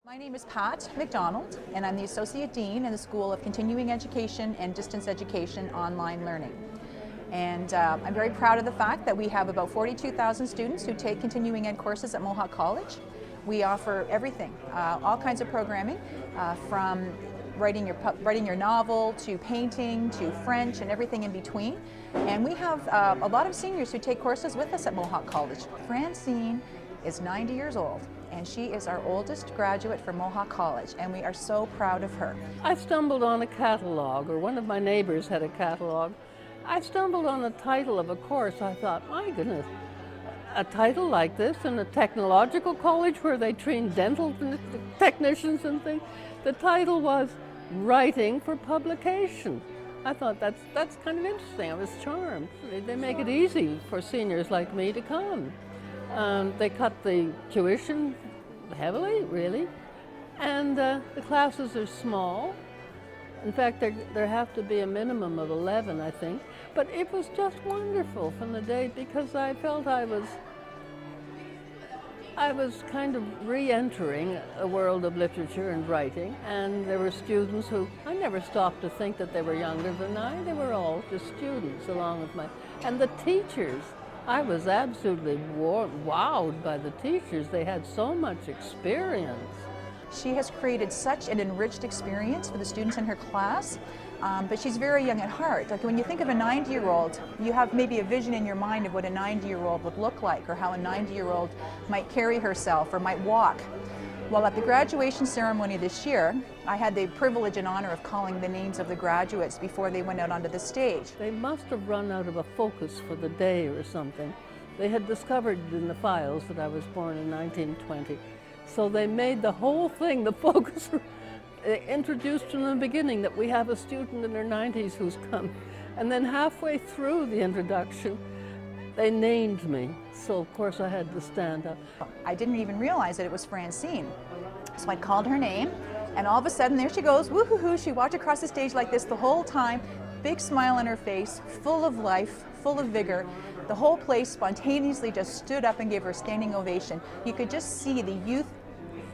My name is Pat McDonald, and I'm the Associate Dean in the School of Continuing Education and Distance Education Online Learning. And I'm very proud of the fact that we have about 42,000 students who take continuing ed courses at Mohawk College. We offer everything, all kinds of programming, from writing your novel to painting to French and everything in between. And we have a lot of seniors who take courses with us at Mohawk College. Francine is 90 years old, and she is our oldest graduate from Mohawk College, and we are so proud of her. I stumbled on a catalog, or one of my neighbors had a catalog. I stumbled on the title of a course. I thought, my goodness, a title like this in a technological college where they train dental technicians and things. The title was Writing for Publication. I thought that's kind of interesting. I was charmed. They make it easy for seniors like me to come. They cut the tuition heavily, really, and the classes are small. In fact, there have to be a minimum of 11, I think. But it was just wonderful from the day, because I felt I was kind of re-entering a world of literature and writing, and there were students who, I never stopped to think that they were younger than I. They were all just students along with and the teachers. I was absolutely wowed by the teachers. They had so much experience. She has created such an enriched experience for the students in her class, but she's very young at heart. Like when you think of a 90-year-old, you have maybe a vision in your mind of what a 90-year-old would look like, or how a 90-year-old might carry herself or might walk. Well, at the graduation ceremony this year, I had the privilege and honor of calling the names of the graduates before they went out onto the stage. They must have run out of a focus for the day or something. They had discovered in the files that I was born in 1920. So they made the whole thing the focus. They introduced from the beginning that we have a student in her 90s who's come. And then halfway through the introduction, they named me. So of course I had to stand up. I didn't even realize that it was Francine. So I called her name, and all of a sudden there she goes, woo-hoo-hoo. She walked across the stage like this the whole time, big smile on her face, full of life, full of vigor. The whole place spontaneously just stood up and gave her a standing ovation. You could just see the youth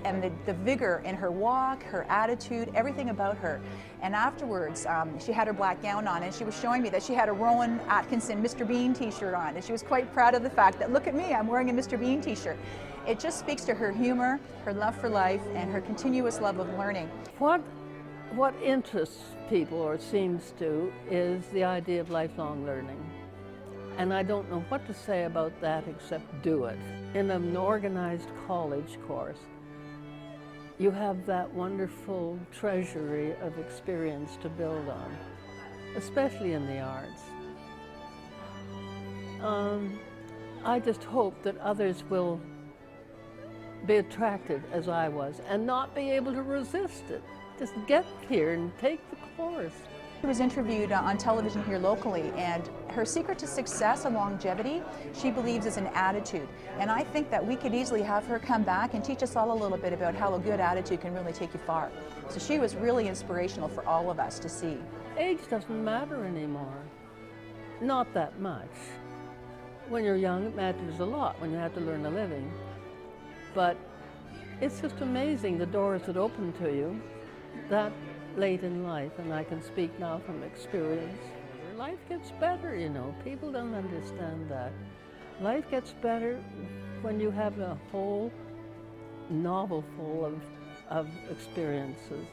and the vigor in her walk, her attitude, everything about her. And afterwards, she had her black gown on, and she was showing me that she had a Rowan Atkinson Mr. Bean t-shirt on, and she was quite proud of the fact that, look at me, I'm wearing a Mr. Bean t-shirt. It just speaks to her humor, her love for life, and her continuous love of learning. What interests people, or seems to, is the idea of lifelong learning. And I don't know what to say about that except do it. In an organized college course, you have that wonderful treasury of experience to build on, especially in the arts. I just hope that others will be attracted as I was and not be able to resist it. Just get here and take the course. She was interviewed on television here locally, and her secret to success and longevity, she believes, is an attitude. And I think that we could easily have her come back and teach us all a little bit about how a good attitude can really take you far. So she was really inspirational for all of us to see. Age doesn't matter anymore. Not that much. When you're young, it matters a lot when you have to learn a living. But it's just amazing the doors that open to you that late in life, and I can speak now from experience. Life gets better, you know. People don't understand that. Life gets better when you have a whole novel full of experiences.